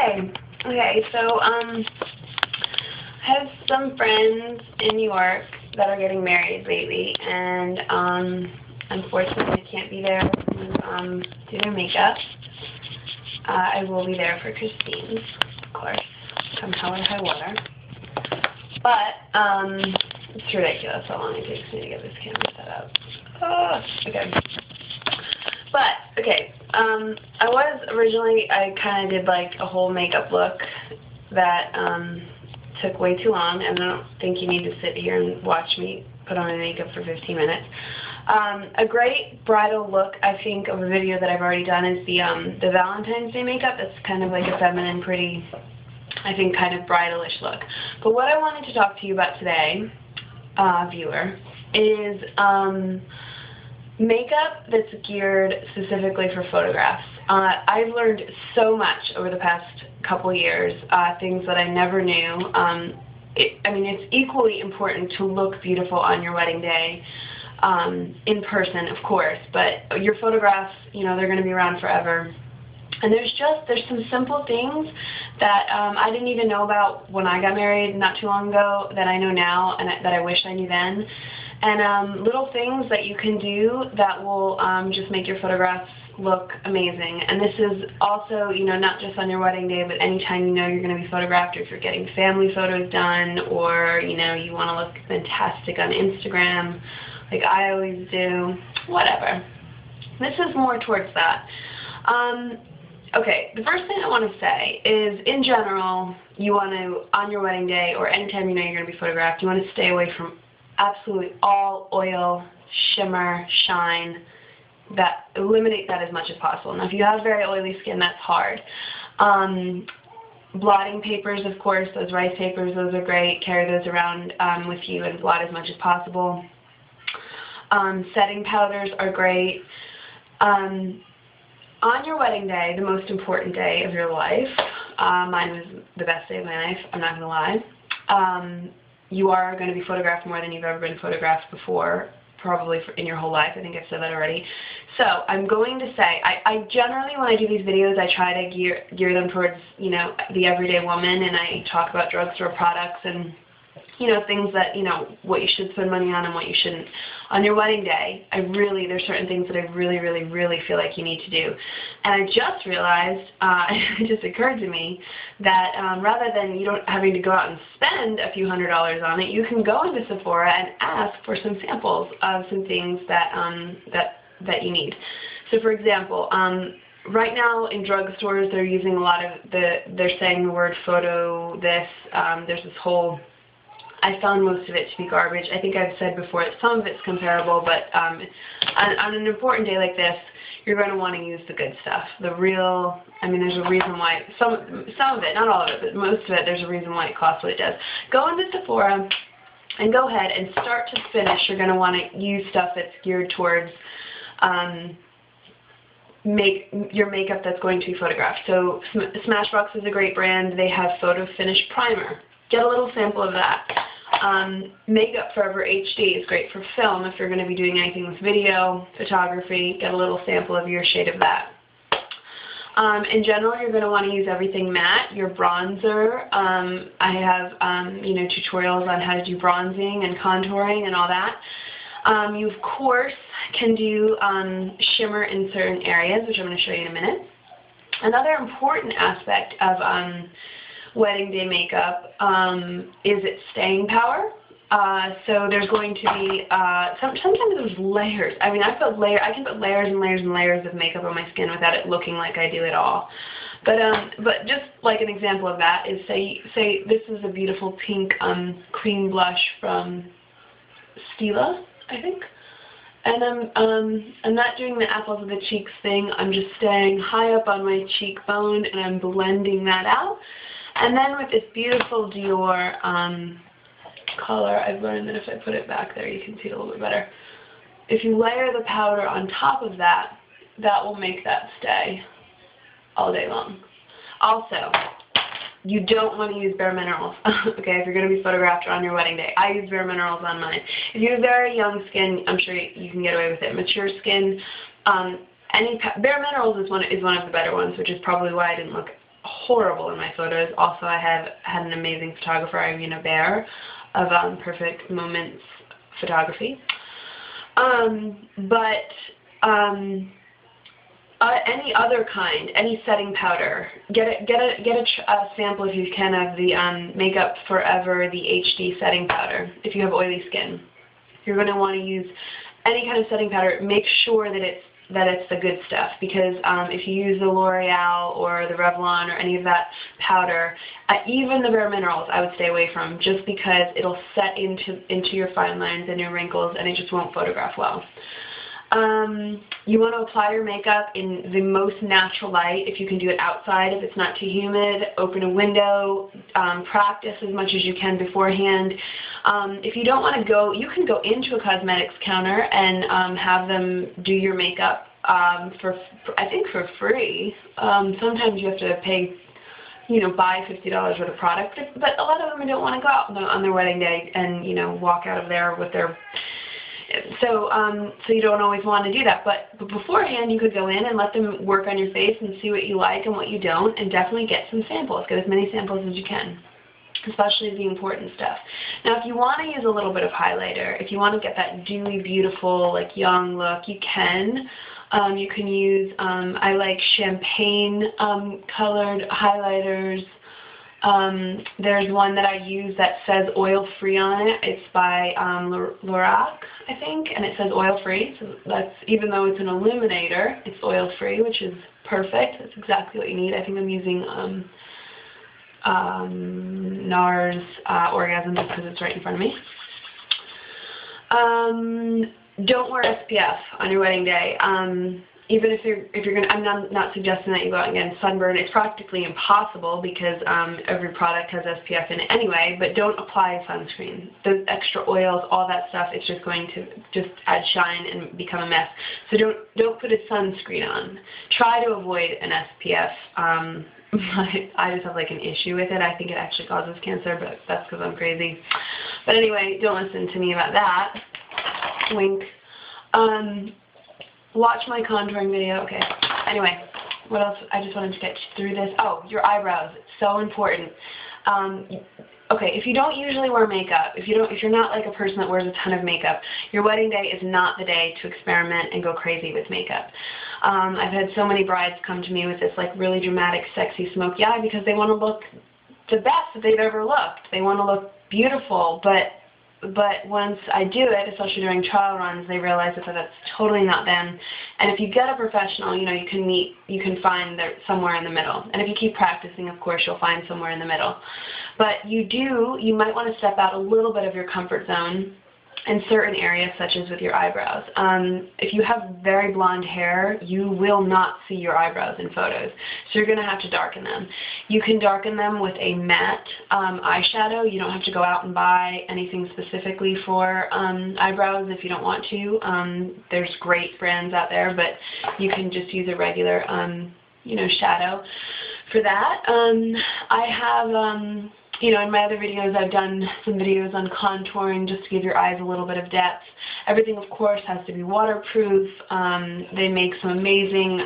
Hey. Okay, so I have some friends in New York that are getting married lately, and unfortunately I can't be there to do their makeup. I will be there for Christine's, of course, come hell or high water. But it's ridiculous how long it takes me to get this camera set up. Oh, okay. But, okay, I kind of did like a whole makeup look that took way too long, and I don't think you need to sit here and watch me put on my makeup for 15 minutes. A great bridal look, I think, of a video that I've already done is the Valentine's Day makeup. It's kind of like a feminine, pretty, I think, kind of bridal-ish look. But what I wanted to talk to you about today, viewer, is makeup that's geared specifically for photographs. I've learned so much over the past couple years, things that I never knew. I mean, it's equally important to look beautiful on your wedding day, in person, of course, but your photographs, you know, they're going to be around forever. And there's some simple things that I didn't even know about when I got married not too long ago that I know now and that I wish I knew then. And little things that you can do that will just make your photographs look amazing. And this is also, you know, not just on your wedding day, but anytime you know you're going to be photographed, or if you're getting family photos done, or, you know, you want to look fantastic on Instagram, like I always do, whatever. This is more towards that. Okay, the first thing I want to say is, in general, you want to, on your wedding day, or anytime you know you're going to be photographed, you want to stay away from absolutely all oil, shimmer, shine. Eliminate that as much as possible. Now, if you have very oily skin, that's hard. Blotting papers, of course, those rice papers, those are great. Carry those around with you and blot as much as possible. Setting powders are great. On your wedding day, the most important day of your life, mine was the best day of my life, I'm not going to lie, you are going to be photographed more than you've ever been photographed before, probably in your whole life. I think I've said that already. So I'm going to say, I generally, when I do these videos, I try to gear them towards, you know, the everyday woman, and I talk about drugstore products and, you know, things that, you know, what you should spend money on and what you shouldn't. On your wedding day, there's certain things that I really feel like you need to do. And I just realized, it just occurred to me that rather than having to go out and spend a few $100s on it, you can go into Sephora and ask for some samples of some things that that you need. So, for example, right now in drugstores, they're using a lot of they're saying the word photo this. There's this whole, I found most of it to be garbage. I think I've said before that some of it's comparable, but on an important day like this, you're going to want to use the good stuff. The real, I mean, there's a reason why, some of it, not all of it, but most of it, there's a reason why it costs what it does. Go into Sephora and go ahead and start to finish. You're going to want to use stuff that's geared towards your makeup that's going to be photographed. So Smashbox is a great brand. They have Photo Finish Primer. Get a little sample of that. Makeup Forever HD is great for film if you're going to be doing anything with video, photography. Get a little sample of your shade of that. In general, you're going to want to use everything matte. Your bronzer, I have you know, tutorials on how to do bronzing and contouring and all that. You, of course, can do shimmer in certain areas, which I'm going to show you in a minute. Another important aspect of wedding day makeup is its staying power. So there's going to be sometimes there's layers. I mean, I can put layers and layers and layers of makeup on my skin without it looking like I do at all. But just like an example of that is, say this is a beautiful pink cream blush from Stila, I think. And I'm not doing the apples of the cheeks thing. I'm just staying high up on my cheekbone, and I'm blending that out. And then with this beautiful Dior color, I've learned that if I put it back there, you can see it a little bit better. If you layer the powder on top of that, that will make that stay all day long. Also, you don't want to use Bare Minerals, okay, if you're going to be photographed on your wedding day. I use Bare Minerals on mine. If you have very young skin, I'm sure you can get away with it. Mature skin, Bare Minerals is one of the better ones, which is probably why I didn't look horrible in my photos. Also, I have had an amazing photographer, Irina Bear, of Perfect Moments Photography. Any other kind, any setting powder, get a sample if you can of the Makeup Forever, the HD setting powder if you have oily skin. You're going to want to use any kind of setting powder. Make sure that it's the good stuff, because if you use the L'Oreal or the Revlon or any of that powder, even the Bare Minerals, I would stay away from, just because it'll set into your fine lines and your wrinkles, and it just won't photograph well. You want to apply your makeup in the most natural light. If you can do it outside, if it's not too humid, open a window, practice as much as you can beforehand. If you don't want to go, you can go into a cosmetics counter and have them do your makeup I think for free. Sometimes you have to pay, buy $50 worth of product, but a lot of them don't want to go out on their wedding day and, walk out of there with their... So you don't always want to do that, but beforehand you could go in and let them work on your face and see what you like and what you don't, and definitely get some samples. Get as many samples as you can, especially the important stuff. Now, if you want to use a little bit of highlighter, if you want to get that dewy, beautiful, like young look, you can. You can use, I like champagne colored highlighters. There's one that I use that says oil-free on it. It's by Lorac, I think, and it says oil-free. So that's, even though it's an illuminator, it's oil-free, which is perfect. That's exactly what you need. I think I'm using NARS Orgasm just because it's right in front of me. Don't wear SPF on your wedding day. Even if you're gonna, I'm not suggesting that you go out and get a sunburn. It's practically impossible because every product has SPF in it anyway. But don't apply sunscreen. Those extra oils, all that stuff, it's just going to just add shine and become a mess. So don't put a sunscreen on. Try to avoid an SPF. I just have like an issue with it. I think it actually causes cancer, but that's because I'm crazy. But anyway, don't listen to me about that. Wink. Watch my contouring video. Okay. Anyway, what else? I just wanted to get through this. Oh, your eyebrows. It's so important. Okay, if you don't usually wear makeup, if you're not like a person that wears a ton of makeup, your wedding day is not the day to experiment and go crazy with makeup. I've had so many brides come to me with this like really dramatic, sexy smoked eye because they want to look the best that they've ever looked. They want to look beautiful, but once I do it, especially during trial runs, they realize that that's totally not them. And if you get a professional, you can find somewhere in the middle. And if you keep practicing, of course, you'll find somewhere in the middle. But you might want to step out a little bit of your comfort zone in certain areas, such as with your eyebrows. If you have very blonde hair, you will not see your eyebrows in photos. So you're going to have to darken them. You can darken them with a matte eyeshadow. You don't have to go out and buy anything specifically for eyebrows if you don't want to. There's great brands out there, but you can just use a regular shadow for that. I have... in my other videos, I've done some videos on contouring just to give your eyes a little bit of depth. Everything, of course, has to be waterproof. They make some amazing,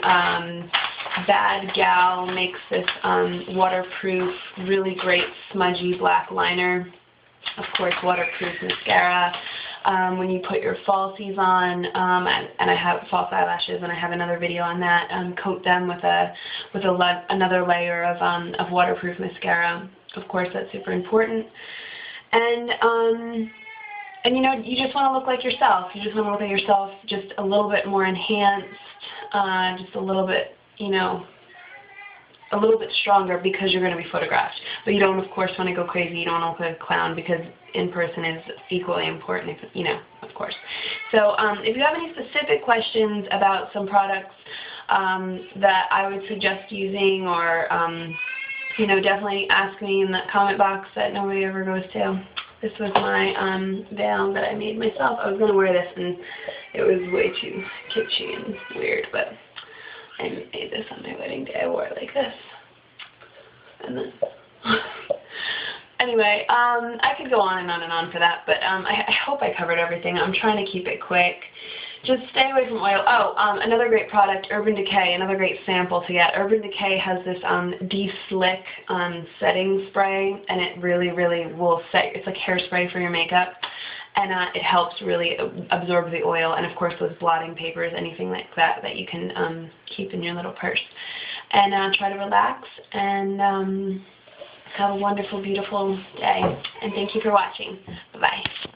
Bad Gal makes this waterproof, really great smudgy black liner. Of course, waterproof mascara. When you put your falsies on, and I have false eyelashes, and I have another video on that, coat them with another layer of waterproof mascara. Of course, that's super important. And you just want to look like yourself. You just want to look at yourself just a little bit more enhanced, just a little bit, a little bit stronger because you're going to be photographed. But you don't, of course, want to go crazy. You don't want to look like a clown because in person is equally important, of course. So if you have any specific questions about some products that I would suggest using, or definitely ask me in that comment box that nobody ever goes to. This was my veil that I made myself. I was going to wear this, and it was way too kitschy and weird, but I made this on my wedding day. I wore it like this. And then... Anyway, I could go on and on and on for that, but I hope I covered everything. I'm trying to keep it quick. Just stay away from oil. Oh, another great product, Urban Decay, another great sample to get. Urban Decay has this de-slick setting spray, and it really, really will set, it's like hairspray for your makeup, and it helps really absorb the oil, and of course those blotting papers, anything like that that you can keep in your little purse. And try to relax, and have a wonderful, beautiful day. And thank you for watching. Bye-bye.